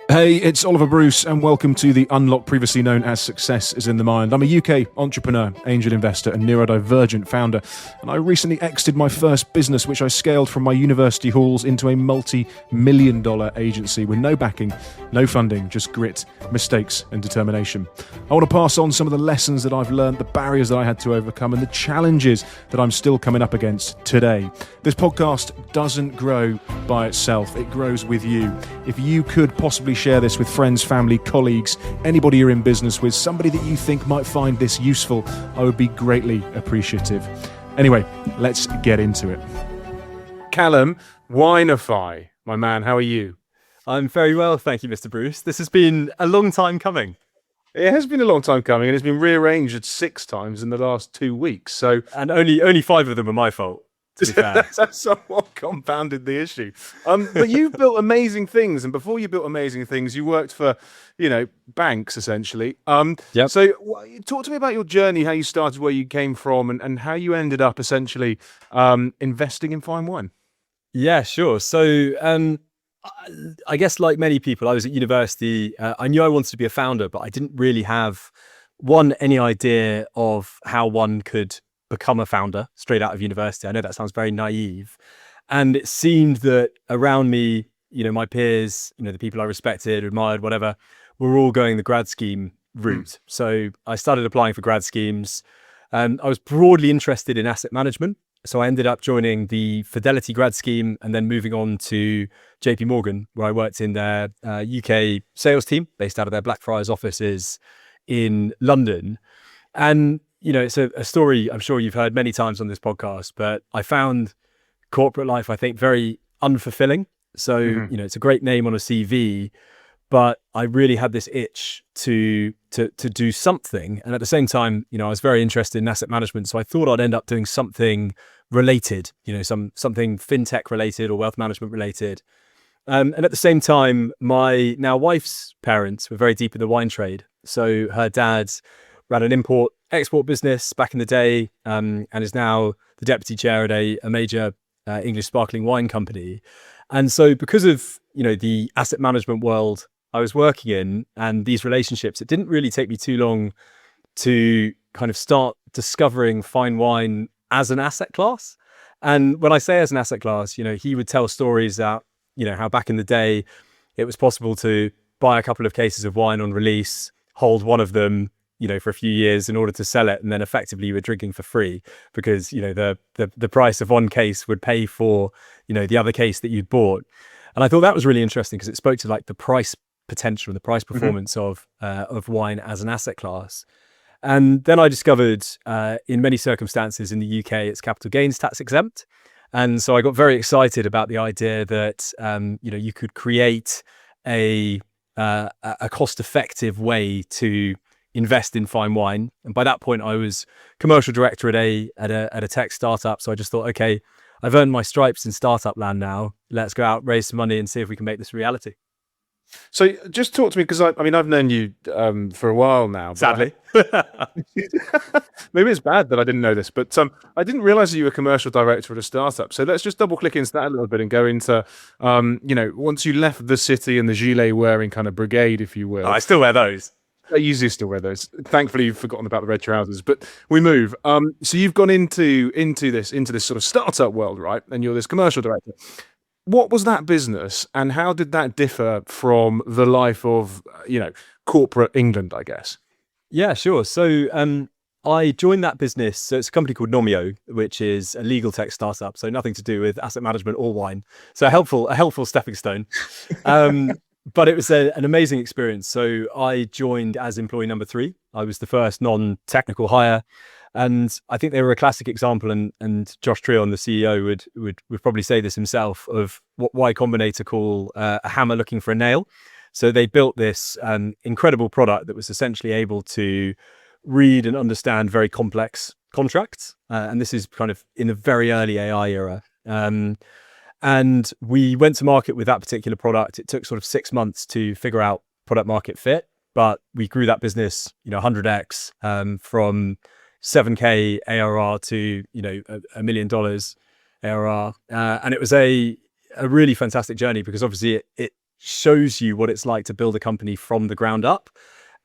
Hey, it's Oliver Bruce, and welcome to the Unlock, previously known as Success is in the Mind. I'm a UK entrepreneur, angel investor, and neurodivergent founder, and I recently exited my first business, which I scaled from my university halls into a multi-million-dollar agency with no backing, no funding, just grit, mistakes, and determination. I want to pass on some of the lessons that I've learned, the barriers that I had to overcome, and the challenges that I'm still coming up against today. This podcast doesn't grow by itself, it grows with you. If you could possibly share this with friends, family, colleagues, anybody you're in business with, somebody that you think might find this useful, I would be greatly appreciative. Anyway, let's get into it. Callum, WineFi, my man, how are you? I'm very well, thank you, Mr. Bruce. This has been a long time coming. It has been a long time coming, and it's been rearranged 6 times in the last 2 weeks. So, and only 5 of them are my fault. To be fair. That's somewhat compounded the issue. But you've built amazing things, and before you built amazing things, you worked for, banks essentially. Yep. So, talk to me about your journey, how you started, where you came from, and how you ended up essentially investing in fine wine. Yeah, sure. So, I guess like many people, I was at university. I knew I wanted to be a founder, but I didn't really have any idea of how one could become a founder straight out of university. I know that sounds very naive. And it seemed that around me, my peers, the people I respected, admired, whatever, were all going the grad scheme route. So I started applying for grad schemes. I was broadly interested in asset management. So I ended up joining the Fidelity grad scheme and then moving on to JP Morgan, where I worked in their UK sales team based out of their Blackfriars offices in London. And it's a story I'm sure you've heard many times on this podcast, but I found corporate life, I think, very unfulfilling. So, it's a great name on a CV, but I really had this itch to do something. And at the same time, I was very interested in asset management. So I thought I'd end up doing something related, something fintech related or wealth management related. And at the same time, my now wife's parents were very deep in the wine trade. So her dad ran an import-export business back in the day, and is now the deputy chair at a major English sparkling wine company. And so because of, the asset management world I was working in and these relationships, it didn't really take me too long to kind of start discovering fine wine as an asset class. And when I say as an asset class, he would tell stories that, how back in the day, it was possible to buy a couple of cases of wine on release, hold one of them, for a few years in order to sell it. And then effectively you were drinking for free because, the price of one case would pay for, the other case that you'd bought. And I thought that was really interesting because it spoke to like the price potential and the price performance of wine as an asset class. And then I discovered in many circumstances in the UK, it's capital gains tax exempt. And so I got very excited about the idea that, you could create a cost-effective way to invest in fine wine. And by that point I was commercial director at a tech startup. So I just thought, okay, I've earned my stripes in startup land now. Let's go out, raise some money and see if we can make this reality. So just talk to me, because I've known you for a while now. Sadly. Maybe it's bad that I didn't know this, but I didn't realize that you were commercial director at a startup. So let's just double click into that a little bit and go into, once you left the city and the gilet wearing kind of brigade, if you will. Oh, I still wear those. I usually still wear those. Thankfully, you've forgotten about the red trousers, but we move. So you've gone into this sort of startup world, right? And you're this commercial director. What was that business, and how did that differ from the life of, corporate England, I guess? Yeah, sure. So I joined that business. So it's a company called Nomio, which is a legal tech startup. So nothing to do with asset management or wine. So a helpful stepping stone. But it was an amazing experience. So I joined as employee number 3. I was the first non-technical hire. And I think they were a classic example, and Josh Treon, the CEO, would probably say this himself, of what Y Combinator call a hammer looking for a nail. So they built this incredible product that was essentially able to read and understand very complex contracts. And this is kind of in the very early AI era. And we went to market with that particular product. It took sort of 6 months to figure out product market fit, but we grew that business, 100x from 7K ARR to, $1 million ARR. And it was a really fantastic journey because obviously it shows you what it's like to build a company from the ground up.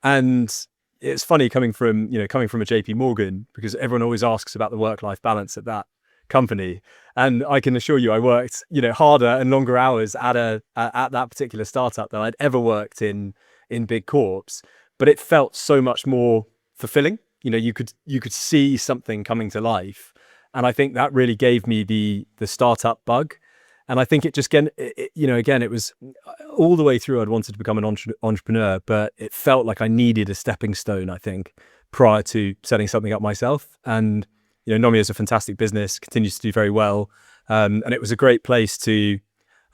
And it's funny coming from a JP Morgan, because everyone always asks about the work-life balance at that company. And I can assure you, I worked, harder and longer hours at that particular startup than I'd ever worked in big corps. But it felt so much more fulfilling. You could see something coming to life. And I think that really gave me the startup bug. And I think it just, again, it was all the way through I'd wanted to become an entrepreneur, but it felt like I needed a stepping stone, I think, prior to setting something up myself. And, Nomi is a fantastic business, continues to do very well. And it was a great place to,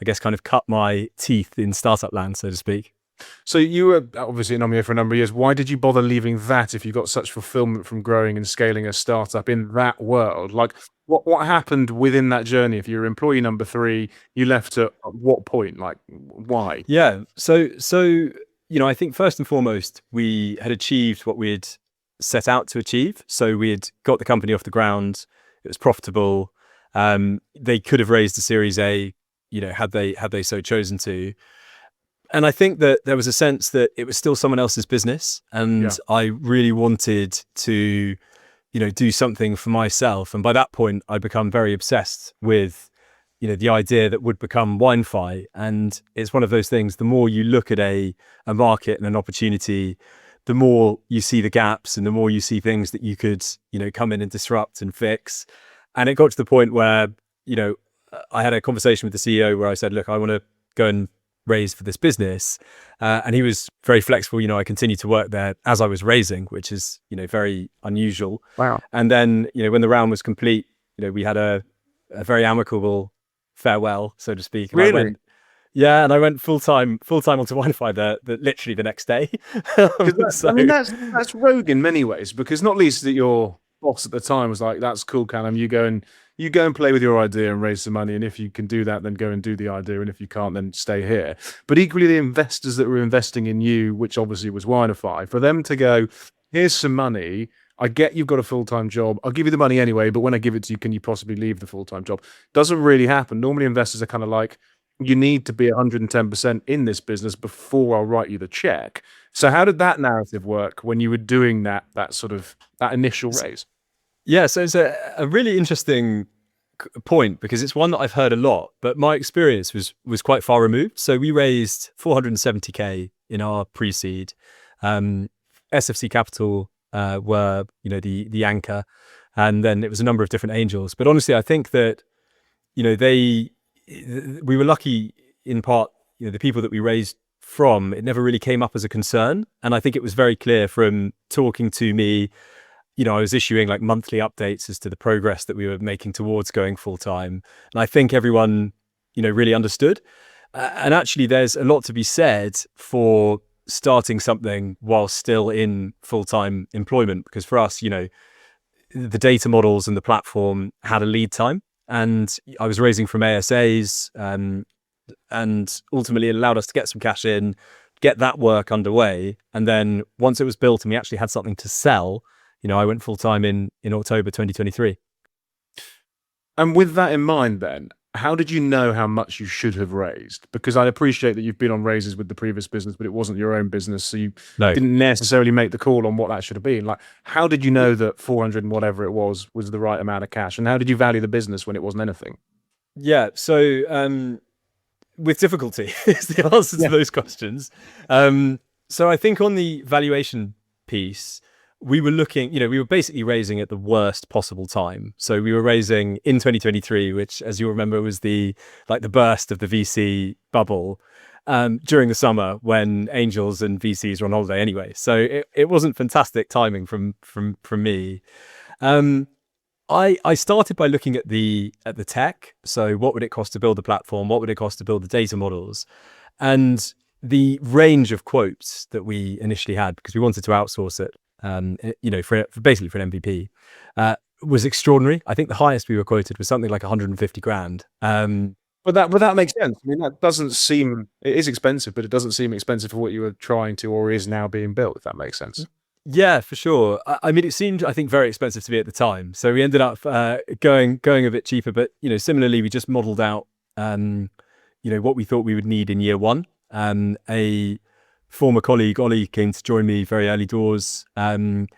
I guess, kind of cut my teeth in startup land, so to speak. So you were obviously at Nomia for a number of years. Why did you bother leaving that if you got such fulfillment from growing and scaling a startup in that world? Like, what happened within that journey? If you're employee number 3, you left at what point? Like, why? Yeah. So I think first and foremost, we had achieved what we had set out to achieve. So we had got the company off the ground. It was profitable. They could have raised a Series A, had they so chosen to. And I think that there was a sense that it was still someone else's business. And I really wanted to, do something for myself. And by that point, I'd become very obsessed with, the idea that would become WineFi. And it's one of those things, the more you look at a market and an opportunity, the more you see the gaps and the more you see things that you could, come in and disrupt and fix. And it got to the point where, I had a conversation with the CEO where I said, look, I want to go and raise for this business. And he was very flexible. I continued to work there as I was raising, which is, very unusual. Wow. And then, when the round was complete, we had a very amicable farewell, so to speak. And Really? I went full time onto WineFi there, literally the next day. That's rogue in many ways, because not least that your boss at the time was like, "That's cool, Callum. You go and play with your idea and raise some money, and if you can do that, then go and do the idea, and if you can't, then stay here." But equally, the investors that were investing in you, which obviously was WineFi, for them to go, "Here's some money. I get you've got a full-time job. I'll give you the money anyway, but when I give it to you, can you possibly leave the full-time job?" Doesn't really happen. Normally, investors are kind of like, you need to be 110% in this business before I'll write you the check. So how did that narrative work when you were doing that initial raise? Yeah, so it's a really interesting point, because it's one that I've heard a lot, but my experience was quite far removed. So we raised 470K in our pre-seed. SFC Capital were, the anchor, and then it was a number of different angels. But honestly, I think that, we were lucky in part, the people that we raised from, it never really came up as a concern. And I think it was very clear from talking to me, I was issuing like monthly updates as to the progress that we were making towards going full time. And I think everyone, really understood. And actually, there's a lot to be said for starting something while still in full-time employment, because for us, the data models and the platform had a lead time. And I was raising from ASAs, and ultimately it allowed us to get some cash in, get that work underway. And then once it was built and we actually had something to sell, I went full time in October 2023. And with that in mind, then, how did you know how much you should have raised? Because I appreciate that you've been on raises with the previous business, but it wasn't your own business, so you didn't necessarily make the call on what that should have been. Like, how did you know that 400 and whatever it was the right amount of cash? And how did you value the business when it wasn't anything? Yeah, so with difficulty is the answer to those questions. So I think on the valuation piece, we were looking, we were basically raising at the worst possible time. So we were raising in 2023, which, as you'll remember, was the burst of the VC bubble, during the summer when angels and VCs were on holiday anyway. So it wasn't fantastic timing from me. I started by looking at the tech. So what would it cost to build the platform? What would it cost to build the data models? And the range of quotes that we initially had, because we wanted to outsource it, for basically for an MVP, was extraordinary. I think the highest we were quoted was something like 150 grand. But that makes sense. I mean, that doesn't seem, it is expensive, but it doesn't seem expensive for what you were trying to, or is now being built, if that makes sense. Yeah, for sure. I mean, it seemed, I think, very expensive to me at the time. So we ended up going a bit cheaper, but, similarly, we just modeled out, what we thought we would need in year one. A former colleague, Ollie, came to join me very early doors. And,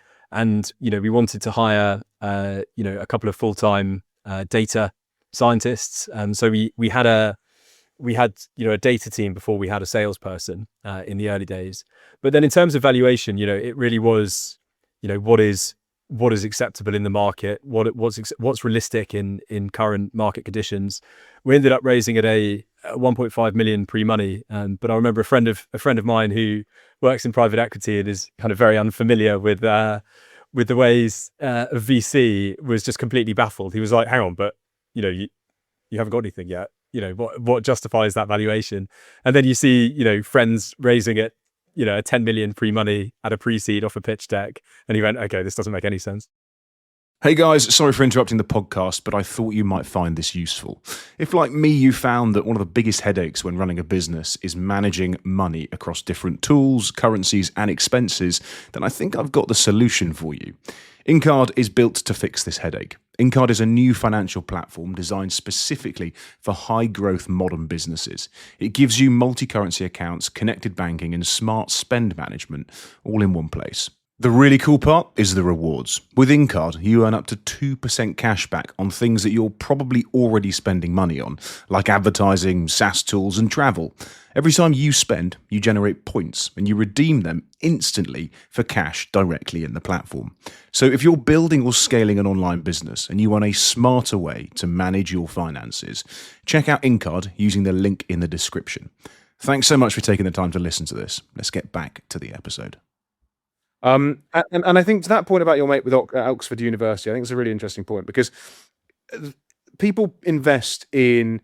we wanted to hire, a couple of full-time data scientists. So we had a data team before we had a salesperson in the early days. But then in terms of valuation, it really was, what is acceptable in the market, what's realistic in current market conditions. We ended up raising at a 1.5 million pre-money, but I remember a friend of mine who works in private equity and is kind of very unfamiliar with the ways of VC, was just completely baffled. He was like, "Hang on, but you haven't got anything yet. What justifies that valuation?" And then you see friends raising it, a 10 million pre-money at a pre-seed off a pitch deck, and he went, "Okay, this doesn't make any sense." Hey guys, sorry for interrupting the podcast, but I thought you might find this useful. If, like me, you found that one of the biggest headaches when running a business is managing money across different tools, currencies, and expenses, then I think I've got the solution for you. Incard is built to fix this headache. Incard is a new financial platform designed specifically for high-growth modern businesses. It gives you multi-currency accounts, connected banking, and smart spend management all in one place. The really cool part is the rewards. With Incard, you earn up to 2% cash back on things that you're probably already spending money on, like advertising, SaaS tools, and travel. Every time you spend, you generate points, and you redeem them instantly for cash directly in the platform. So if you're building or scaling an online business and you want a smarter way to manage your finances, check out Incard using the link in the description. Thanks so much for taking the time to listen to this. Let's get back to the episode. And I think to that point about your mate with Oxford University, I think it's a really interesting point, because people invest in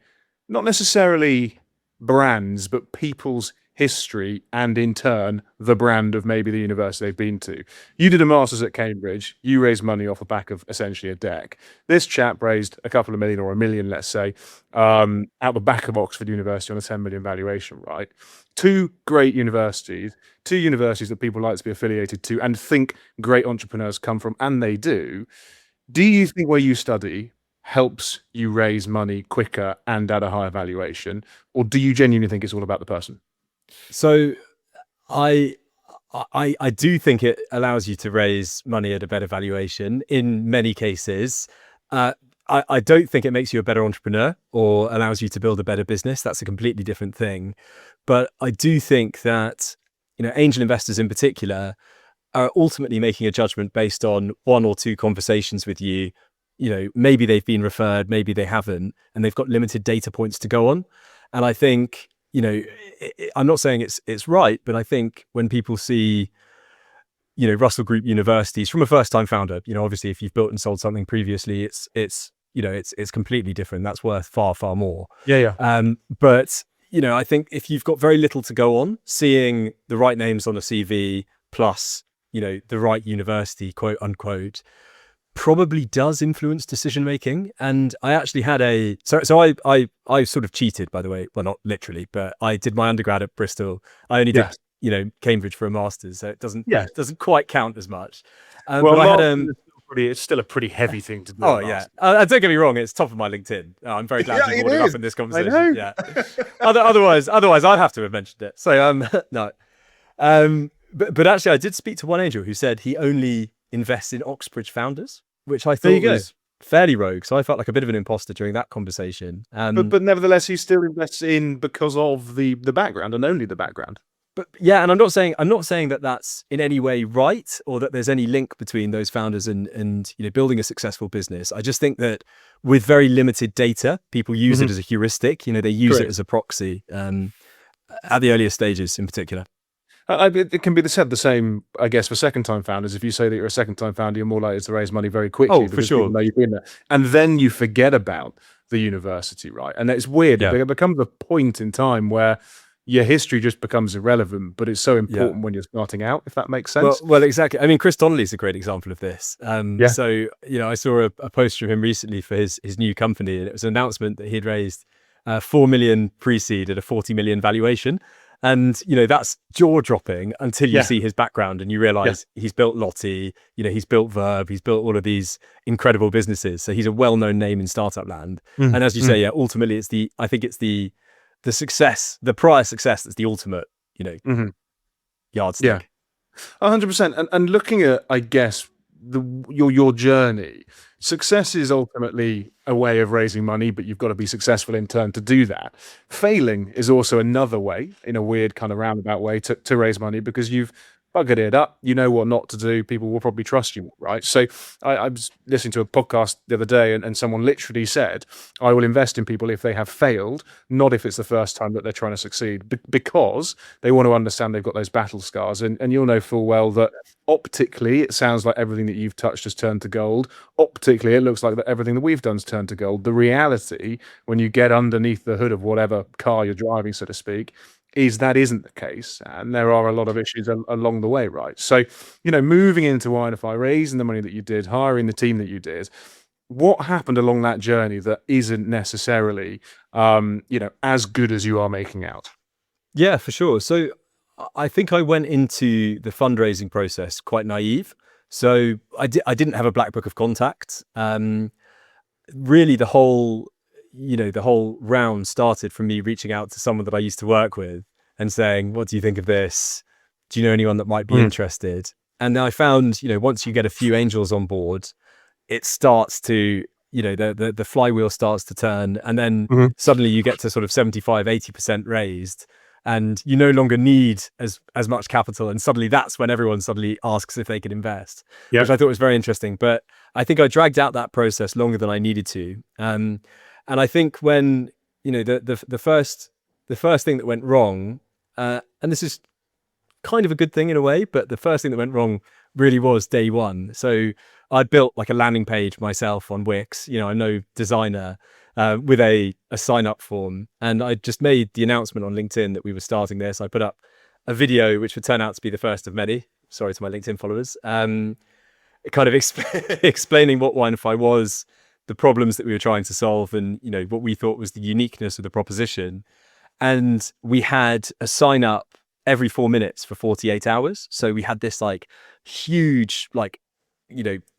not necessarily brands, but people's history and in turn the brand of maybe the university they've been to. You did a master's at Cambridge. You raised money off the back of essentially a deck. This chap raised a couple of million or $1 million, let's say, out the back of Oxford University on a 10 million valuation, right? Two great universities, two universities that people like to be affiliated to and think great entrepreneurs come from, and they do. Do you think where you study helps you raise money quicker and at a higher valuation, or do you genuinely think it's all about the person? So I do think it allows you to raise money at a better valuation in many cases. I don't think it makes you a better entrepreneur or allows you to build a better business. That's a completely different thing. But I do think that, angel investors in particular are ultimately making a judgment based on one or two conversations with you. Maybe they've been referred, maybe they haven't, and they've got limited data points to go on. And I think, I'm not saying it's right, but I think when people see, Russell Group universities from a first-time founder, obviously if you've built and sold something previously, it's completely different. That's worth far, far more. Yeah. But I think if you've got very little to go on, seeing the right names on a CV plus, the right university, quote unquote, probably does influence decision making. And I actually had I sort of cheated, by the way. Well, not literally, but I did my undergrad at Bristol. I only did Cambridge for a master's, so it doesn't quite count as much. But I had it's still a pretty heavy thing to do. Oh yeah, don't get me wrong, it's top of my LinkedIn. I'm very glad you brought it up in this conversation. I know. Yeah. Otherwise I'd have to have mentioned it. So no. But actually I did speak to one angel who said he only invests in Oxbridge founders, which I thought was fairly rogue. So I felt like a bit of an imposter during that conversation. But nevertheless, he still invests in because of the background and only the background. But yeah, and I'm not saying that that's in any way right or that there's any link between those founders and building a successful business. I just think that with very limited data, people use it as a heuristic. They use it as a proxy at the earliest stages in particular. It can be said the same, I guess, for second-time founders. If you say that you're a second-time founder, you're more likely to raise money very quickly. Oh, for sure. You've been there. And then you forget about the university, right? And it's weird. Yeah. It becomes a point in time where your history just becomes irrelevant, but it's so important when you're starting out, if that makes sense. Well, exactly. I mean, Chris Donnelly's a great example of this. So, I saw a post from him recently for his new company, and it was an announcement that he'd raised 4 million pre-seed at a 40 million valuation. And, that's jaw-dropping until you see his background and you realize he's built Lottie, he's built Verb, he's built all of these incredible businesses. So he's a well-known name in startup land. And as you say, ultimately, I think it's the the prior success that's the ultimate, Mhm. Yeah. yardstick. 100%. And looking at, I guess, your journey, success is ultimately a way of raising money, but you've got to be successful in turn to do that. Failing is also another way, in a weird kind of roundabout way, to raise money, because you've buggered it up. You know what not to do. People will probably trust you more, right? So I was listening to a podcast the other day, and someone literally said, I will invest in people if they have failed, not if it's the first time that they're trying to succeed, because they want to understand they've got those battle scars. And you'll know full well that optically, it sounds like everything that you've touched has turned to gold. Optically, it looks like that everything that we've done's turned to gold. The reality, when you get underneath the hood of whatever car you're driving, so to speak, is that isn't the case, and there are a lot of issues along the way, right? So, moving into WineFi, raising the money that you did, hiring the team that you did, what happened along that journey that isn't necessarily, as good as you are making out? Yeah, for sure. So I think I went into the fundraising process quite naive. So I didn't have a black book of contacts. Really, the whole round started from me reaching out to someone that I used to work with and saying, "What do you think of this? Do you know anyone that might be interested?" And then I found, once you get a few angels on board, it starts to, the flywheel starts to turn, and then Mhm. suddenly you get to sort of 75-80% raised, and you no longer need as much capital, and suddenly that's when everyone suddenly asks if they can invest, Yeah. which I thought was very interesting. But I think I dragged out that process longer than I needed to. And I think when, the first thing that went wrong, and this is kind of a good thing in a way, but the first thing that went wrong really was day one. So I built like a landing page myself on Wix. I'm no designer, with a sign up form, and I just made the announcement on LinkedIn that we were starting this. I put up a video which would turn out to be the first of many. Sorry to my LinkedIn followers. Kind of explaining what WineFi was, the problems that we were trying to solve, and what we thought was the uniqueness of the proposition. And we had a sign up every 4 minutes for 48 hours. So we had this like huge,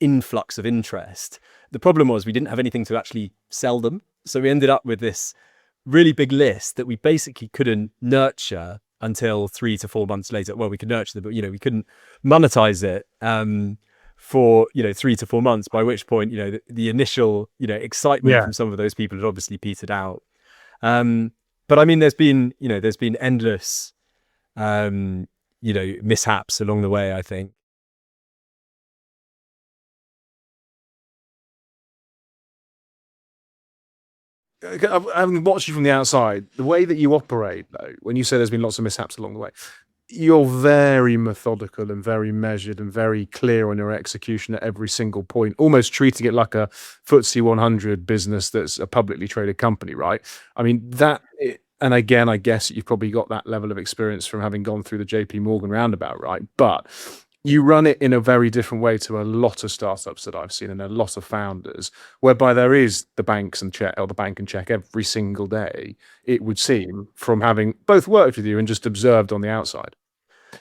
influx of interest. The problem was we didn't have anything to actually sell them. So we ended up with this really big list that we basically couldn't nurture until 3 to 4 months later. Well, we could nurture them, but, we couldn't monetize it for, 3 to 4 months, by which point, the initial, excitement Yeah. from some of those people had obviously petered out. But I mean, there's been endless, mishaps along the way, I think. Having watched you from the outside, the way that you operate, though, when you say there's been lots of mishaps along the way, you're very methodical and very measured and very clear on your execution at every single point, almost treating it like a FTSE 100 business that's a publicly traded company, right? I mean, and again, I guess you've probably got that level of experience from having gone through the JP Morgan roundabout, right? But you run it in a very different way to a lot of startups that I've seen and a lot of founders, whereby there is the banks and check, or the bank and check every single day, it would seem, from having both worked with you and just observed on the outside.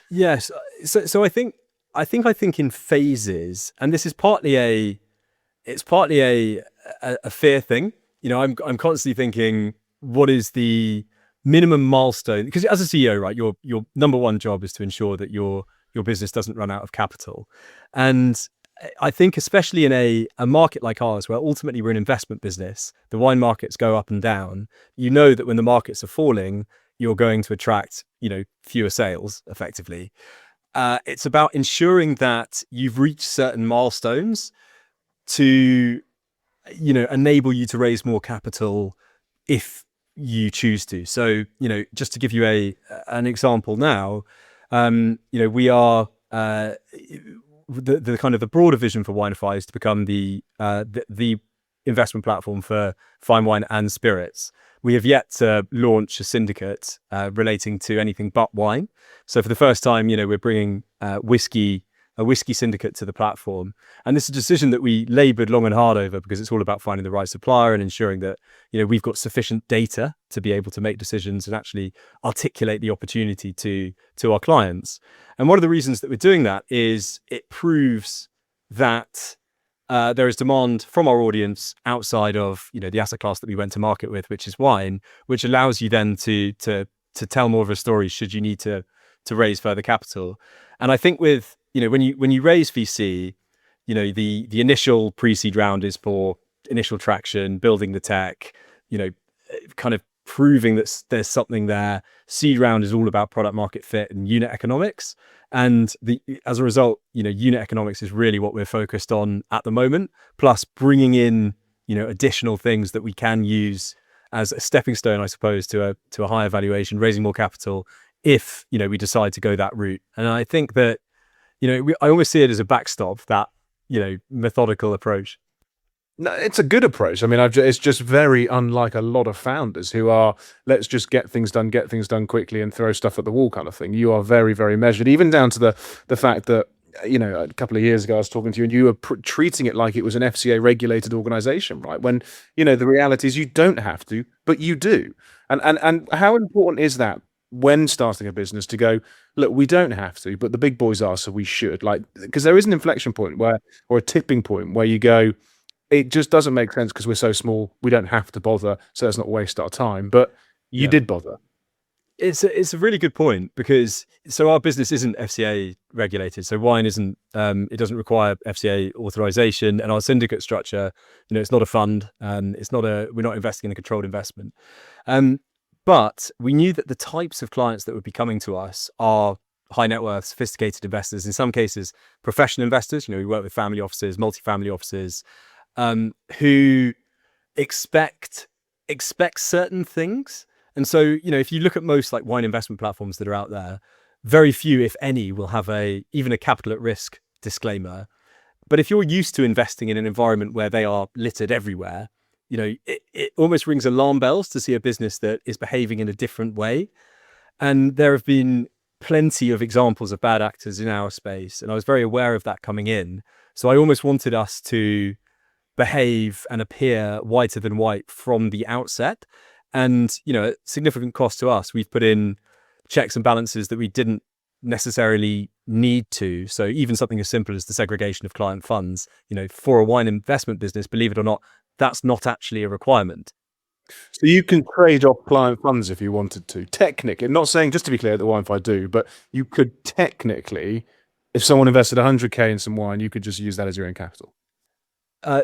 Yes. So I think in phases, and this is partly a fear thing. I'm constantly thinking, what is the minimum milestone? Because as a CEO, right, your number one job is to ensure that your business doesn't run out of capital. And I think especially in a market like ours, where ultimately we're an investment business, the wine markets go up and down. That when the markets are falling, you're going to attract, fewer sales effectively. It's about ensuring that you've reached certain milestones to, enable you to raise more capital if you choose to. So, just to give you an example now, we are, the kind of the broader vision for WineFi is to become the investment platform for fine wine and spirits. We have yet to launch a syndicate relating to anything but wine. So for the first time, we're bringing a whiskey syndicate to the platform. And this is a decision that we labored long and hard over, because it's all about finding the right supplier and ensuring that, we've got sufficient data to be able to make decisions and actually articulate the opportunity to our clients. And one of the reasons that we're doing that is it proves that there is demand from our audience outside of the asset class that we went to market with, which is wine, which allows you then to tell more of a story should you need to raise further capital. And I think with when you raise VC, the initial pre-seed round is for initial traction, building the tech, kind of proving that there's something there. Seed round is all about product market fit and unit economics. And as a result, unit economics is really what we're focused on at the moment, plus bringing in, additional things that we can use as a stepping stone, I suppose, to a higher valuation, raising more capital if, we decide to go that route. And I think that, I almost see it as a backstop, that, methodical approach. No, it's a good approach. I mean, it's just very unlike a lot of founders who are, let's just get things done quickly and throw stuff at the wall kind of thing. You are very, very measured, even down to the fact that, a couple of years ago, I was talking to you and you were treating it like it was an FCA regulated organization, right? When, the reality is you don't have to, but you do. And how important is that when starting a business to go, look, we don't have to, but the big boys are, so we should, because there is an inflection point or a tipping point where you go, it just doesn't make sense because we're so small. We don't have to bother, so let's not waste our time. But you did bother. It's a really good point, because our business isn't FCA regulated. So wine isn't. It doesn't require FCA authorization, and our syndicate structure, it's not a fund. We're not investing in a controlled investment. But we knew that the types of clients that would be coming to us are high net worth, sophisticated investors. In some cases, professional investors. We work with family offices, multifamily offices. Who expect certain things. And so, if you look at most wine investment platforms that are out there, very few, if any, will have even a capital at risk disclaimer. But if you're used to investing in an environment where they are littered everywhere, it almost rings alarm bells to see a business that is behaving in a different way. And there have been plenty of examples of bad actors in our space. And I was very aware of that coming in. So I almost wanted us to behave and appear whiter than white from the outset. And, at significant cost to us, we've put in checks and balances that we didn't necessarily need to. So even something as simple as the segregation of client funds, for a wine investment business, believe it or not, that's not actually a requirement. So you can trade off client funds if you wanted to, technically. Not saying, just to be clear, that WineFi do, but you could technically, if someone invested 100K in some wine, you could just use that as your own capital.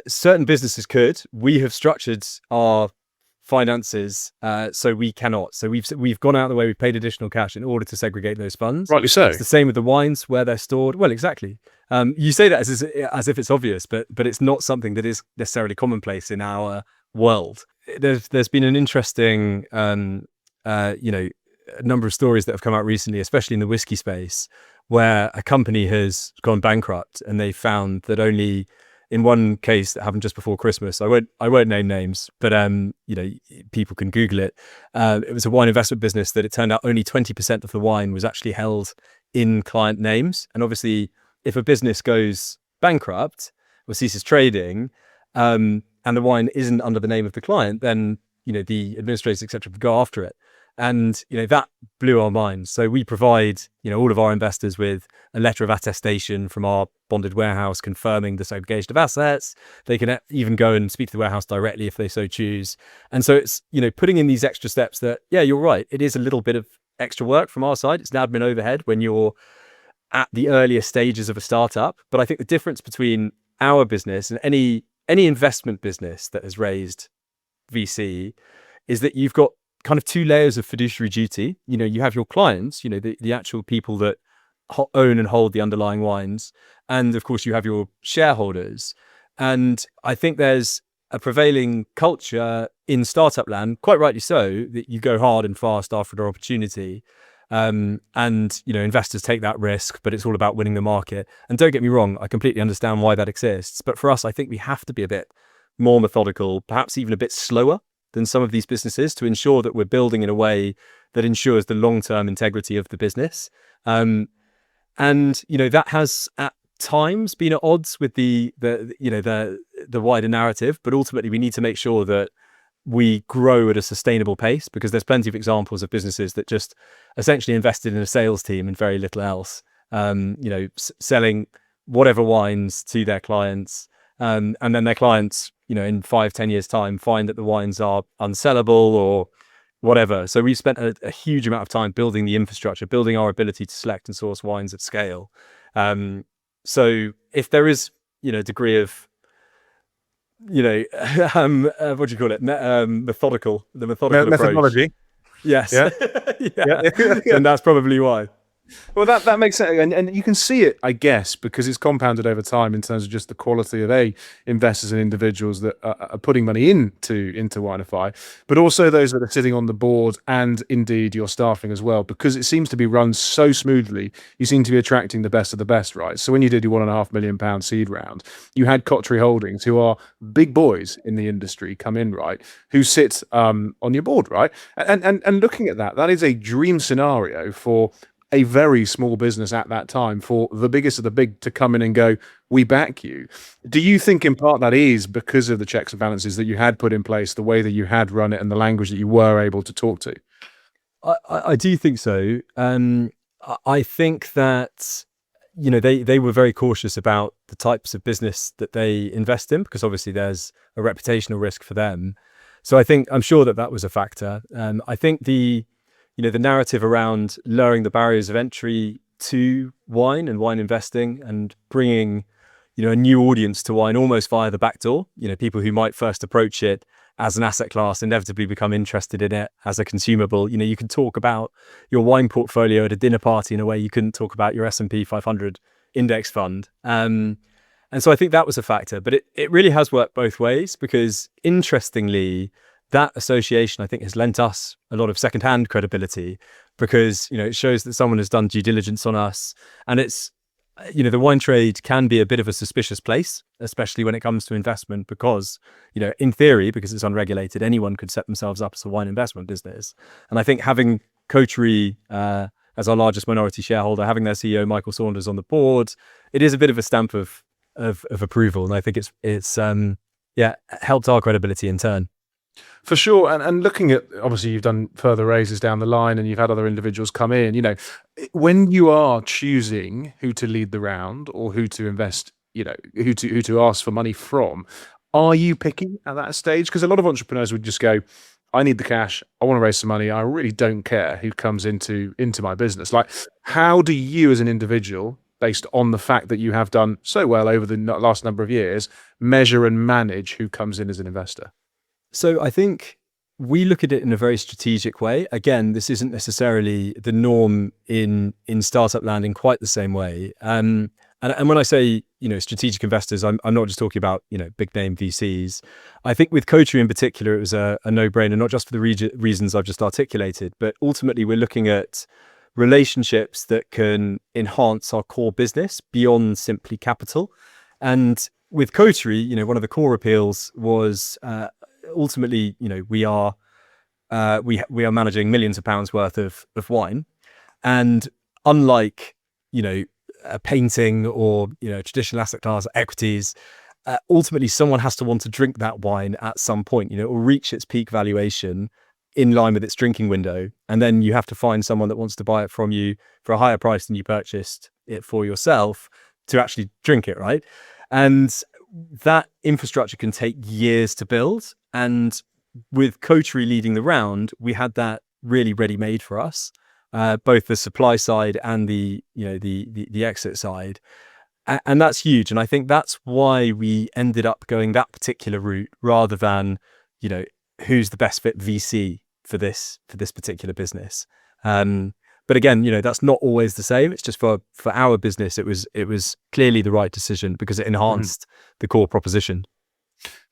Certain businesses could. We have structured our finances so we cannot. So we've gone out of the way. We've paid additional cash in order to segregate those funds. Rightly so. It's the same with the wines where they're stored. Well, exactly. You say that as if it's obvious, but it's not something that is necessarily commonplace in our world. There's been an interesting a number of stories that have come out recently, especially in the whiskey space, where a company has gone bankrupt and they found that only in one case that happened just before Christmas, I won't name names, but people can Google it. It was a wine investment business that it turned out only 20% of the wine was actually held in client names. And obviously, if a business goes bankrupt or ceases trading, and the wine isn't under the name of the client, then the administrators, etc., would go after it. And that blew our minds. So we provide all of our investors with a letter of attestation from our bonded warehouse confirming the segregation of assets. They can even go and speak to the warehouse directly if they so choose. And so it's putting in these extra steps that, yeah, you're right, it is a little bit of extra work from our side. It's an admin overhead when you're at the earlier stages of a startup. But I think the difference between our business and any investment business that has raised VC is that you've got kind of two layers of fiduciary duty. You have your clients, the actual people that own and hold the underlying wines. And of course, you have your shareholders. And I think there's a prevailing culture in startup land, quite rightly so, that you go hard and fast after an opportunity. And investors take that risk, but it's all about winning the market. And don't get me wrong, I completely understand why that exists. But for us, I think we have to be a bit more methodical, perhaps even a bit slower than some of these businesses, to ensure that we're building in a way that ensures the long-term integrity of the business. And that has at times been at odds with the wider narrative, but ultimately we need to make sure that we grow at a sustainable pace, because there's plenty of examples of businesses that just essentially invested in a sales team and very little else, selling whatever wines to their clients, and then their clients, in 5-10 years time find that the wines are unsellable or whatever. So we spent a huge amount of time building the infrastructure, building our ability to select and source wines at scale. So if there is, a degree of, what do you call it? Methodical, the methodical approach. Methodology. Yes. Yeah. Yeah. Yeah. And that's probably why. Well, that makes sense, and you can see it, I guess, because it's compounded over time in terms of just the quality of investors and individuals that are putting money into WineFi, but also those that are sitting on the board and indeed your staffing as well, because it seems to be run so smoothly. You seem to be attracting the best of the best, right? So when you did your £1.5 million seed round, you had Cottery Holdings, who are big boys in the industry, come in, right, who sit on your board, right, and looking at that is a dream scenario for a very small business at that time, for the biggest of the big to come in and go, we back you. Do you think in part that is because of the checks and balances that you had put in place, the way that you had run it, and the language that you were able to talk to? I do think so. I think that, they were very cautious about the types of business that they invest in, because obviously there's a reputational risk for them. So I'm sure that was a factor. I think the narrative around lowering the barriers of entry to wine and wine investing and bringing, a new audience to wine almost via the back door, people who might first approach it as an asset class inevitably become interested in it as a consumable. You can talk about your wine portfolio at a dinner party in a way you couldn't talk about your S&P 500 index fund. And so I think that was a factor, but it really has worked both ways, because interestingly, that association, I think, has lent us a lot of secondhand credibility, because, it shows that someone has done due diligence on us. And it's, the wine trade can be a bit of a suspicious place, especially when it comes to investment, because, in theory, because it's unregulated, anyone could set themselves up as a wine investment business. And I think having Coterie as our largest minority shareholder, having their CEO, Michael Saunders, on the board, it is a bit of a stamp of approval. And I think it's helped our credibility in turn. For sure. And looking at, obviously, you've done further raises down the line and you've had other individuals come in, when you are choosing who to lead the round or who to invest, who to ask for money from, are you picky at that stage? Because a lot of entrepreneurs would just go, I need the cash, I want to raise some money, I really don't care who comes into my business. Like, how do you as an individual, based on the fact that you have done so well over the last number of years, measure and manage who comes in as an investor? So I think we look at it in a very strategic way. Again, this isn't necessarily the norm in startup land in quite the same way. And when I say, strategic investors, I'm not just talking about, big name VCs. I think with Coterie in particular, it was a no-brainer, not just for the reasons I've just articulated, but ultimately we're looking at relationships that can enhance our core business beyond simply capital. And with Coterie, one of the core appeals was ultimately, we are managing millions of pounds worth of wine, and unlike a painting or traditional asset class equities, ultimately someone has to want to drink that wine at some point, or reach its peak valuation in line with its drinking window, and then you have to find someone that wants to buy it from you for a higher price than you purchased it for yourself to actually drink it, right? And that infrastructure can take years to build. And with Coterie leading the round, we had that really ready-made for us, both the supply side and the exit side, and that's huge. And I think that's why we ended up going that particular route rather than who's the best fit VC for this particular business. But again, that's not always the same. It's just for our business, it was clearly the right decision because it enhanced the core proposition.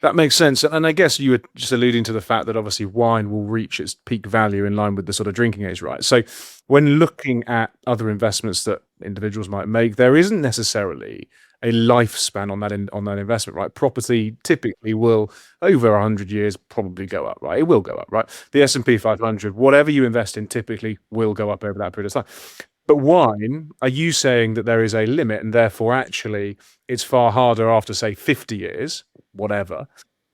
That makes sense. And I guess you were just alluding to the fact that obviously wine will reach its peak value in line with the sort of drinking age, right? So when looking at other investments that individuals might make, there isn't necessarily a lifespan on that investment, right? Property typically will, over 100 years, probably go up, right? It will go up, right? The S&P 500, whatever you invest in, typically will go up over that period of time. But wine, are you saying that there is a limit and therefore actually it's far harder after, say, 50 years, whatever,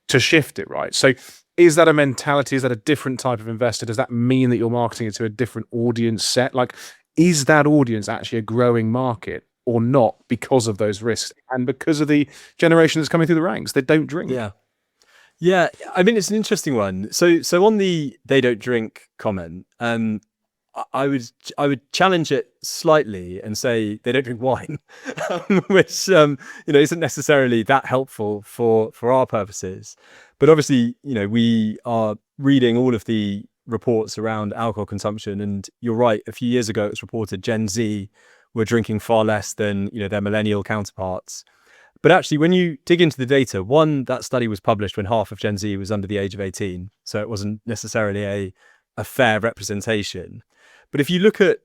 to shift it, right? So is that a mentality? Is that a different type of investor? Does that mean that you're marketing it to a different audience set? Like, is that audience actually a growing market? or not because of those risks and because of the generation that's coming through the ranks. They don't drink. Yeah. I mean, it's an interesting one. So on the they don't drink comment, I would challenge it slightly and say they don't drink wine, which isn't necessarily that helpful for our purposes. But obviously, we are reading all of the reports around alcohol consumption, and you're right. A few years ago, it was reported Gen Z were drinking far less than their millennial counterparts. But actually, when you dig into the data, that study was published when half of Gen Z was under the age of 18, so it wasn't necessarily a fair representation. But if you look at,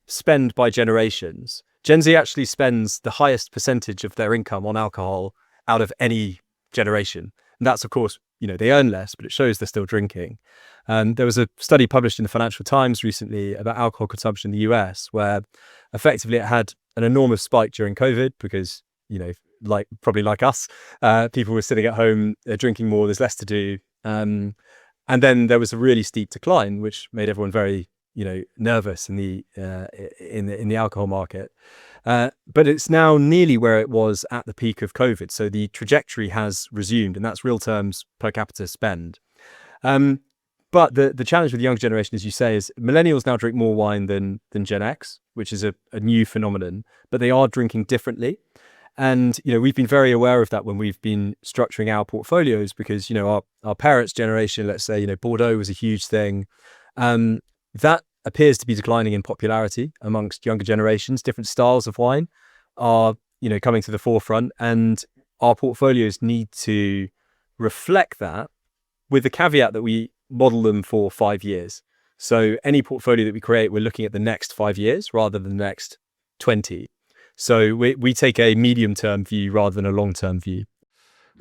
spend by generations, Gen Z actually spends the highest percentage of their income on alcohol out of any generation. And that's, of course, they earn less, but it shows they're still drinking. There was a study published in the Financial Times recently about alcohol consumption in the US, where effectively it had an enormous spike during COVID because, probably like us, people were sitting at home, they're drinking more, there's less to do. And then there was a really steep decline, which made everyone very, nervous in the alcohol market. But it's now nearly where it was at the peak of COVID. So the trajectory has resumed, and that's real terms per capita spend. But the challenge with the younger generation, as you say, is millennials now drink more wine than Gen X, which is a new phenomenon, but they are drinking differently. And, we've been very aware of that when we've been structuring our portfolios because, our parents' generation, let's say, Bordeaux was a huge thing. That appears to be declining in popularity amongst younger generations. Different styles of wine are, coming to the forefront, and our portfolios need to reflect that with the caveat that we model them for 5 years. So any portfolio that we create, we're looking at the next 5 years rather than the next 20. So we take a medium-term view rather than a long-term view.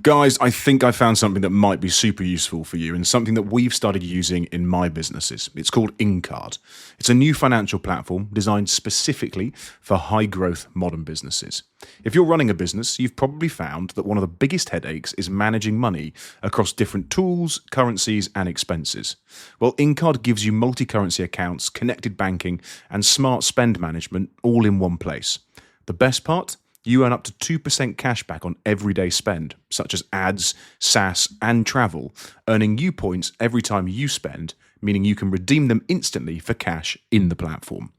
Guys, I think I found something that might be super useful for you and something that we've started using in my businesses. It's called Incard. It's a new financial platform designed specifically for high-growth modern businesses. If you're running a business, you've probably found that one of the biggest headaches is managing money across different tools, currencies, and expenses. Well, Incard gives you multi-currency accounts, connected banking, and smart spend management all in one place. The best part? You earn up to 2% cash back on everyday spend, such as ads, SaaS, and travel, earning you points every time you spend, meaning you can redeem them instantly for cash in the platform.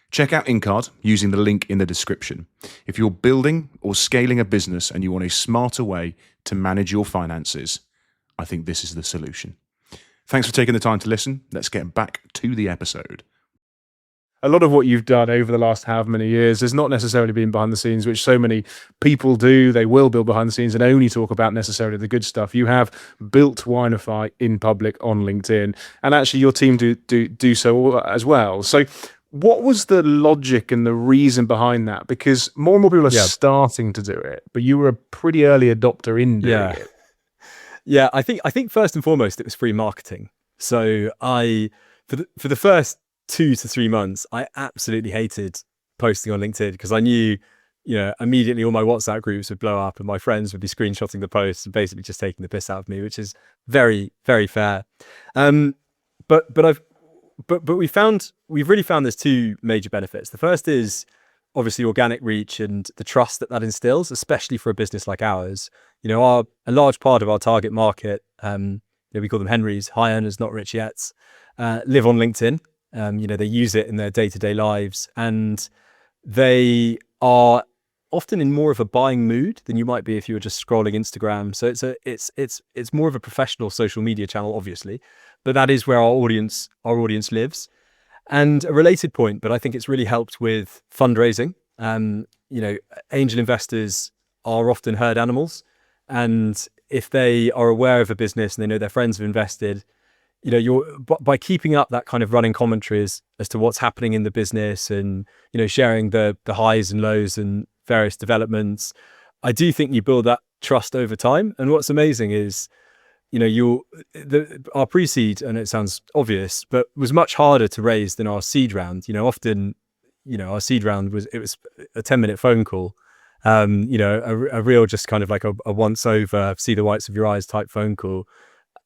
Check out Incard using the link in the description. If you're building or scaling a business and you want a smarter way to manage your finances, I think this is the solution. Thanks for taking the time to listen. Let's get back to the episode. A lot of what you've done over the last however many years has not necessarily been behind the scenes, which so many people do. They will build behind the scenes and only talk about necessarily the good stuff. You have built WineFi in public on LinkedIn, and actually your team do so as well. So what was the logic and the reason behind that? Because more and more people are starting to do it, but you were a pretty early adopter in doing it. Yeah, I think first and foremost, it was free marketing. So for the first 2 to 3 months, I absolutely hated posting on LinkedIn because I knew, immediately all my WhatsApp groups would blow up and my friends would be screenshotting the posts and basically just taking the piss out of me, which is very, very fair. But we've really found there's 2 major benefits. The first is obviously organic reach and the trust that instills, especially for a business like ours. A large part of our target market, we call them Henrys, high earners, not rich yets, live on LinkedIn. They use it in their day-to-day lives, and they are often in more of a buying mood than you might be if you were just scrolling Instagram. So it's more of a professional social media channel, obviously, but that is where our audience lives. And a related point, but I think it's really helped with fundraising. Angel investors are often herd animals, and if they are aware of a business and they know their friends have invested, by keeping up that kind of running commentary as to what's happening in the business and, sharing the highs and lows and various developments, I do think you build that trust over time. And what's amazing is, our pre-seed, and it sounds obvious, but was much harder to raise than our seed round. Often, our seed round was a 10-minute phone call, a real just kind of like a once over, see the whites of your eyes type phone call.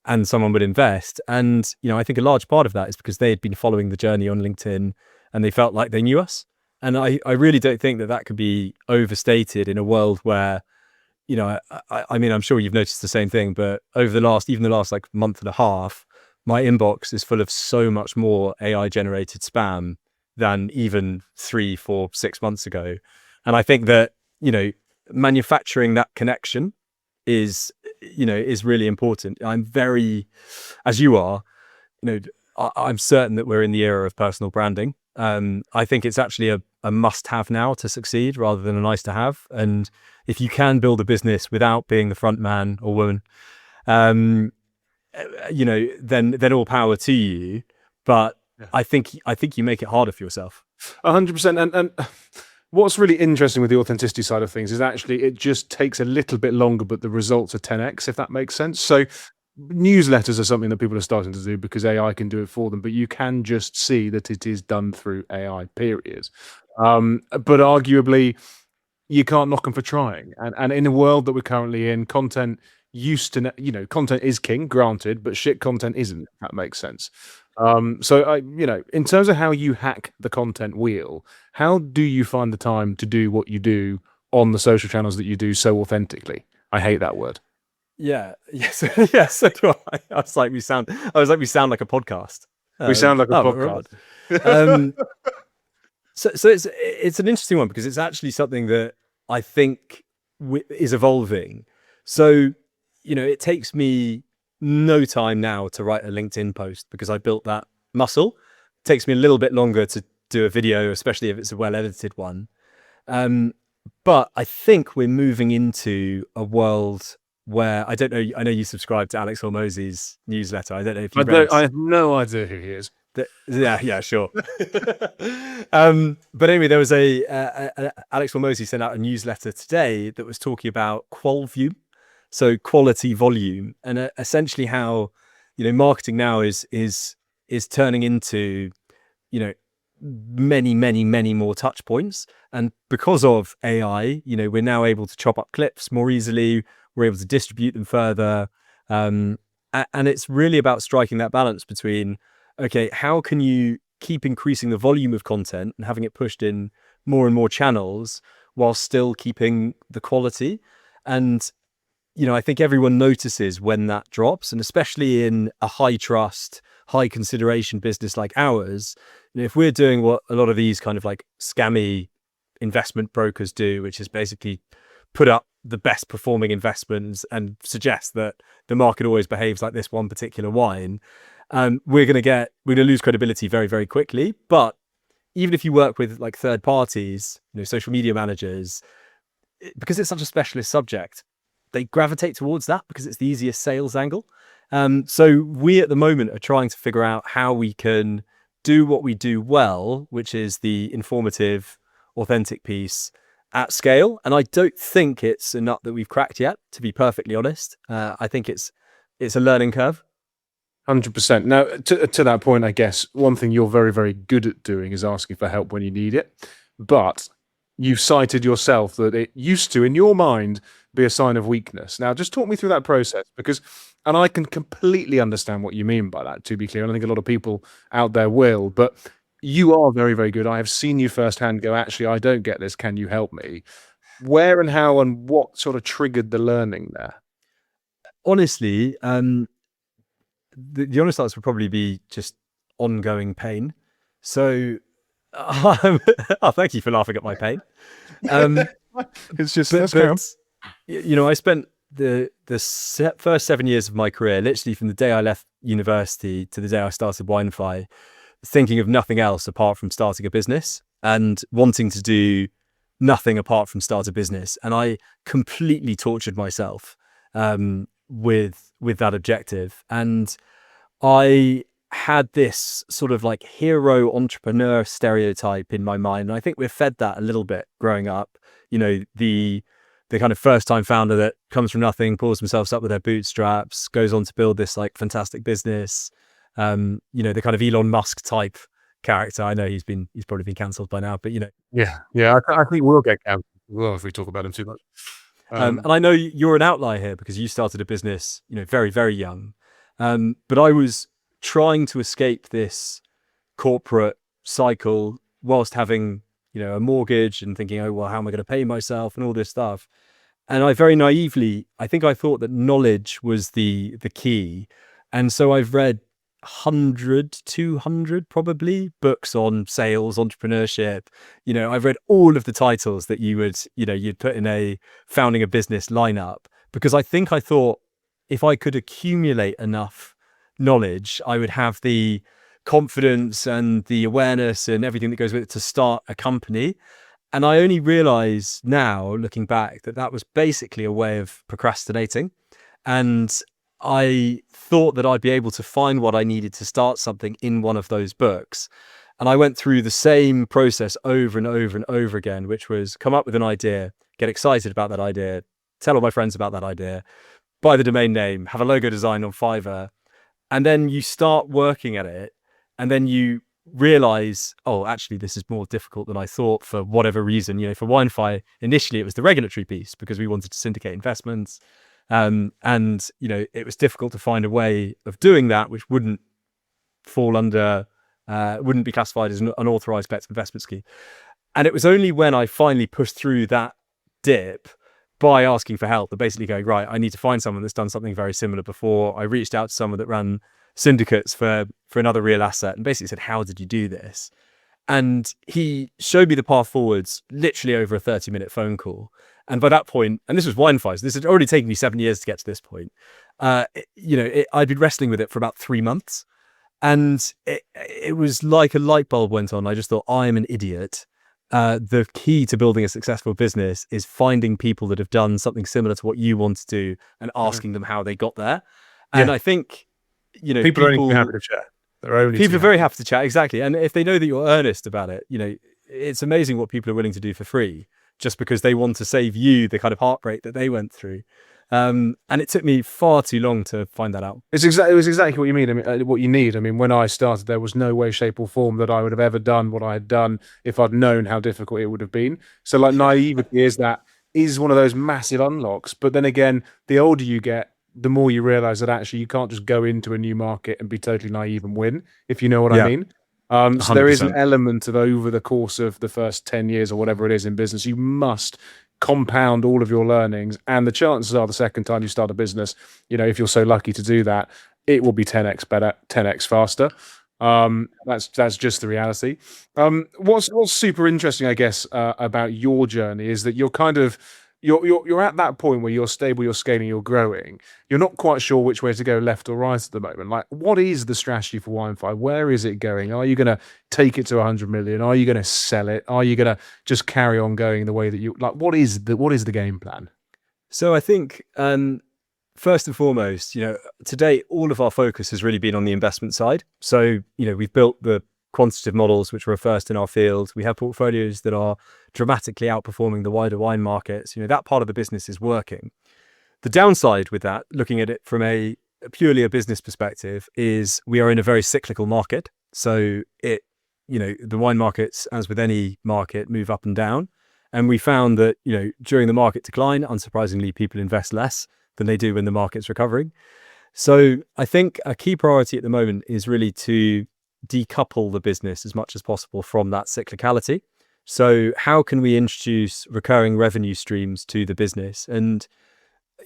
And someone would invest. And, I think a large part of that is because they had been following the journey on LinkedIn and they felt like they knew us. And I really don't think that could be overstated in a world where, I mean, I'm sure you've noticed the same thing, but over even the last like month and a half, my inbox is full of so much more AI generated spam than even 3, 4, 6 months ago. And I think that, manufacturing that connection is really important. I'm very, as you are, I'm certain that we're in the era of personal branding. I think it's actually a must-have now to succeed rather than a nice-to-have. And if you can build a business without being the front man or woman, then all power to you. But Yeah. I think you make it harder for yourself. 100%. And what's really interesting with the authenticity side of things is actually it just takes a little bit longer, but the results are 10x, if that makes sense. So newsletters are something that people are starting to do because AI can do it for them, but you can just see that it is done through AI, period. But arguably, you can't knock them for trying. And in the world that we're currently in, content content is king, granted, but shit content isn't, if that makes sense. So in terms of how you hack the content wheel, how do you find the time to do what you do on the social channels that you do so authentically? I hate that word. Yeah. Yes. Yes. So do I. I was like, we sound like a podcast. We sound like a Oh, podcast. So it's an interesting one because it's actually something that I think is evolving. So, it takes me no time now to write a LinkedIn post because I built that muscle. It takes me a little bit longer to do a video, especially if it's a well-edited one. But I think we're moving into a world where I don't know. I know you subscribe to Alex Hormozy's newsletter. I don't know if you've read. I have no idea who he is. Yeah, sure. But anyway, there was Alex Hormozy sent out a newsletter today that was talking about qual-volume, so quality volume, and essentially how marketing now is turning into many more touch points. And because of AI, we're now able to chop up clips more easily. We're able to distribute them further. And it's really about striking that balance between, okay, how can you keep increasing the volume of content and having it pushed in more and more channels while still keeping the quality? And, I think everyone notices when that drops, and especially in a high trust, high consideration business like ours, if we're doing what a lot of these kind of like scammy investment brokers do, which is basically put up the best performing investments and suggest that the market always behaves like this one particular wine, we're going to lose credibility very, very quickly. But even if you work with like third parties, social media managers, because it's such a specialist subject, they gravitate towards that because it's the easiest sales angle. So we at the moment are trying to figure out how we can do what we do well, which is the informative, authentic piece at scale. And I don't think it's a nut that we've cracked yet, to be perfectly honest. I think it's a learning curve. 100%. Now, to that point, I guess one thing you're very, very good at doing is asking for help when you need it. But you've cited yourself that it used to, in your mind, be a sign of weakness. Now, just talk me through that process and I can completely understand what you mean by that, to be clear. And I think a lot of people out there will, but you are very, very good. I have seen you firsthand go, actually, I don't get this. Can you help me? Where and how and what sort of triggered the learning there? Honestly, the honest answer would probably be just ongoing pain. So, thank you for laughing at my pain. It's just, I spent the first 7 years of my career, literally from the day I left university to the day I started WineFi, thinking of nothing else apart from starting a business and wanting to do nothing apart from start a business. And I completely tortured myself with that objective. And I had this sort of like hero entrepreneur stereotype in my mind. And I think we're fed that a little bit growing up. The kind of first time founder that comes from nothing, pulls themselves up with their bootstraps, goes on to build this like fantastic business. The kind of Elon Musk type character. I know he's probably been cancelled by now, but yeah, I think we'll get cancelled if we talk about him too much. And I know you're an outlier here because you started a business, very, very young. But I was trying to escape this corporate cycle whilst having a mortgage and thinking, oh, well, how am I going to pay myself and all this stuff. And I very naively, I think I thought that knowledge was the key. And so I've read 100, 200 probably books on sales, entrepreneurship. I've read all of the titles that you'd put in a founding a business lineup, because I thought if I could accumulate enough knowledge, I would have the confidence and the awareness and everything that goes with it to start a company. And I only realize now, looking back, that was basically a way of procrastinating. And I thought that I'd be able to find what I needed to start something in one of those books. And I went through the same process over and over and over again, which was come up with an idea, get excited about that idea, tell all my friends about that idea, buy the domain name, have a logo design on Fiverr. And then you start working at it. And then you realize, oh, actually, this is more difficult than I thought for whatever reason. For WineFi, initially it was the regulatory piece because we wanted to syndicate investments. And it was difficult to find a way of doing that which wouldn't fall under, wouldn't be classified as an unauthorized bets investment scheme. And it was only when I finally pushed through that dip by asking for help and basically going, right, I need to find someone that's done something very similar before. I reached out to someone that ran syndicates for another real asset and basically said, how did you do this? And he showed me the path forwards literally over a 30-minute phone call. And by that point, and this was WineFi, so this had already taken me 7 years to get to this point. I'd been wrestling with it for about 3 months. And it was like a light bulb went on. I just thought, I am an idiot. The key to building a successful business is finding people that have done something similar to what you want to do and asking them how they got there. And I think, people are only happy to chat. People are very happy to chat, exactly. And if they know that you're earnest about it, it's amazing what people are willing to do for free just because they want to save you the kind of heartbreak that they went through. And it took me far too long to find that out. It was exactly what you mean. I mean, what you need. I mean, when I started, there was no way, shape, or form that I would have ever done what I had done if I'd known how difficult it would have been. So, naivety is one of those massive unlocks. But then again, the older you get, the more you realize that actually you can't just go into a new market and be totally naive and win, if you know what I mean. So there is an element of over the course of the first 10 years or whatever it is in business, you must compound all of your learnings. And the chances are the second time you start a business, if you're so lucky to do that, it will be 10x better, 10x faster. That's just the reality. What's super interesting, I guess, about your journey is that you're kind of, you're at that point where you're stable, you're scaling, you're growing. You're not quite sure which way to go, left or right at the moment. Like, what is the strategy for WineFi? Where is it going? Are you going to take it to 100 million? Are you going to sell it? Are you going to just carry on going the way that you like? What is the game plan? So I think, first and foremost, to date, all of our focus has really been on the investment side. So, we've built the quantitative models, which were first in our field. We have portfolios that are dramatically outperforming the wider wine markets. That part of the business is working. The downside with that, looking at it from purely a business perspective, is we are in a very cyclical market. So the wine markets, as with any market, move up and down. And we found that, during the market decline, unsurprisingly, people invest less than they do when the market's recovering. So I think a key priority at the moment is really to decouple the business as much as possible from that cyclicality. So how can we introduce recurring revenue streams to the business? And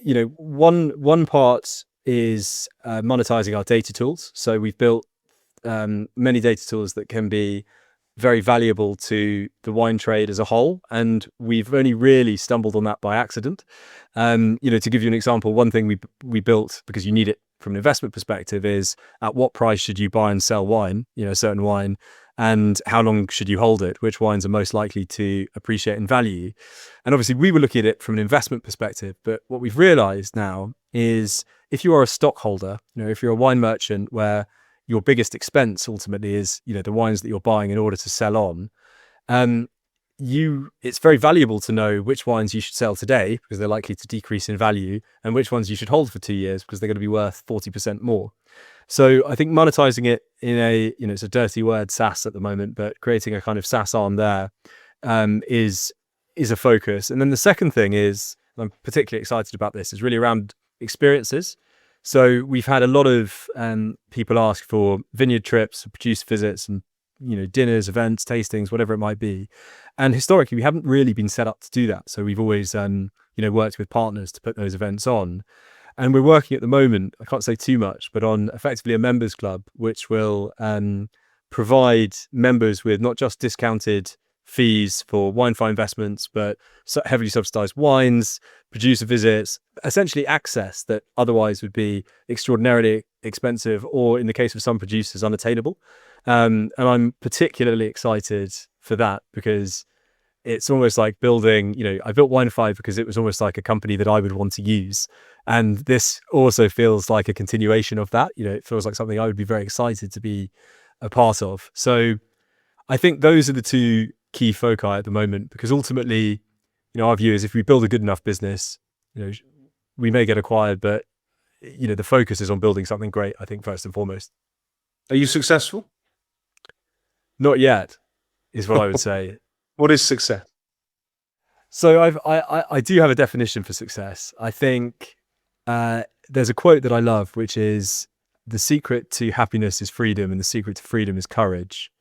one part is monetizing our data tools. So we've built many data tools that can be very valuable to the wine trade as a whole, and we've only really stumbled on that by accident. To give you an example, one thing we built, because you need it from an investment perspective, is at what price should you buy and sell wine, a certain wine, and how long should you hold it? Which wines are most likely to appreciate in value? And obviously we were looking at it from an investment perspective, but what we've realized now is if you are a stockholder, if you're a wine merchant where your biggest expense ultimately is, the wines that you're buying in order to sell on, it's very valuable to know which wines you should sell today because they're likely to decrease in value, and which ones you should hold for 2 years because they're going to be worth 40% more. So I think monetizing it in it's a dirty word, SaaS at the moment, but creating a kind of SaaS arm there is a focus. And then the second thing is, I'm particularly excited about this, is really around experiences. So we've had a lot of people ask for vineyard trips, producer visits, and dinners, events, tastings, whatever it might be. And historically, we haven't really been set up to do that. So we've always, worked with partners to put those events on. And we're working at the moment, I can't say too much, but on effectively a members club, which will provide members with not just discounted fees for WineFi investments, but heavily subsidized wines, producer visits, essentially access that otherwise would be extraordinarily expensive, or in the case of some producers, unattainable. And I'm particularly excited for that because it's almost like building, I built WineFi because it was almost like a company that I would want to use. And this also feels like a continuation of that. It feels like something I would be very excited to be a part of. So I think those are the two key foci at the moment, because ultimately, our view is if we build a good enough business, we may get acquired, but the focus is on building something great, I think, first and foremost. Are you successful? Not yet, is what I would say. What is success? So I do have a definition for success. I think there's a quote that I love, which is, the secret to happiness is freedom, and the secret to freedom is courage.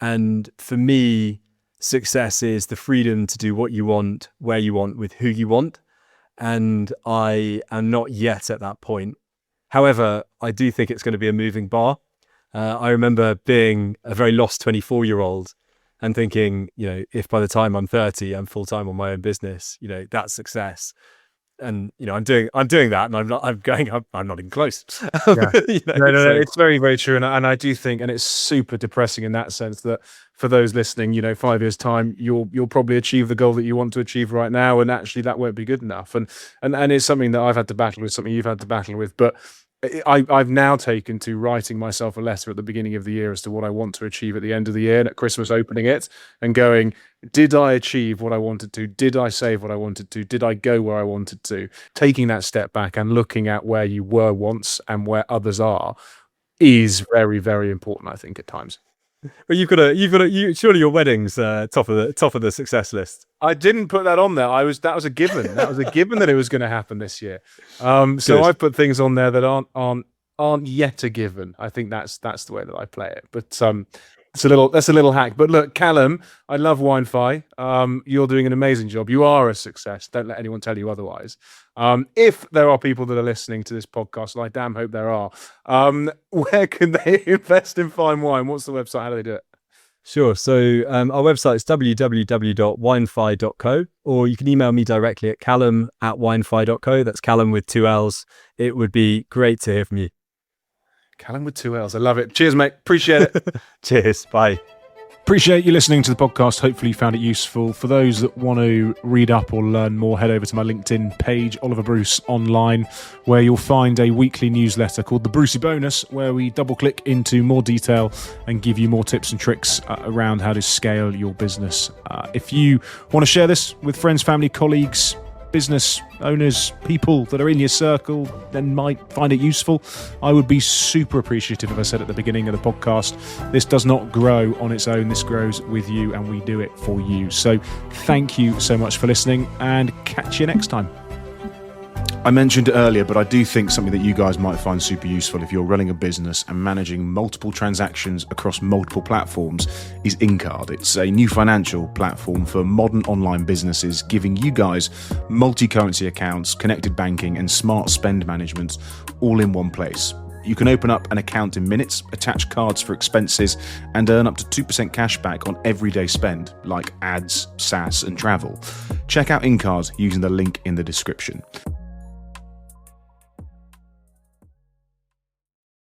And for me, success is the freedom to do what you want, where you want, with who you want. And I am not yet at that point. However, I do think it's going to be a moving bar. I remember being a very lost 24-year-old and thinking, if by the time I'm 30, I'm full-time on my own business, that's success. And, I'm doing that, and I'm not even close. Yeah. No, it's very, very true. And I do think, and it's super depressing in that sense, that for those listening, 5 years time, you'll probably achieve the goal that you want to achieve right now. And actually that won't be good enough. And it's something that I've had to battle with, something you've had to battle with, but I've now taken to writing myself a letter at the beginning of the year as to what I want to achieve at the end of the year, and at Christmas opening it and going, did I achieve what I wanted to? Did I save what I wanted to? Did I go where I wanted to? Taking that step back and looking at where you were once and where others are is very, very important, I think, at times. Well, surely your wedding's top of the success list. I didn't put that on there. That was a given. That was a given that it was going to happen this year. So I've put things on there that aren't yet a given. I think that's the way that I play it. But that's a little hack. But look, Callum, I love WineFi. You're doing an amazing job. You are a success. Don't let anyone tell you otherwise. If there are people that are listening to this podcast, and I damn hope there are, where can they invest in fine wine? What's the website? How do they do it? Sure. So our website is www.winefi.co, or you can email me directly at callum@winefi.co. That's Callum with 2 L's. It would be great to hear from you. Callum with 2 L's. I love it. Cheers, mate. Appreciate it. Cheers. Bye. Appreciate you listening to the podcast. Hopefully you found it useful. For those that want to read up or learn more, head over to my LinkedIn page, Oliver Bruce Online, where you'll find a weekly newsletter called The Brucey Bonus, where we double click into more detail and give you more tips and tricks around how to scale your business. If you want to share this with friends, family, colleagues, business owners, people that are in your circle then might find it useful, I would be super appreciative. If I said at the beginning of the podcast, this does not grow on its own. This grows with you, and we do it for you. So thank you so much for listening, and catch you next time. I mentioned it earlier, but I do think something that you guys might find super useful if you're running a business and managing multiple transactions across multiple platforms is InCard. It's a new financial platform for modern online businesses, giving you guys multi-currency accounts, connected banking, and smart spend management all in one place. You can open up an account in minutes, attach cards for expenses, and earn up to 2% cash back on everyday spend, like ads, SaaS, and travel. Check out InCard using the link in the description.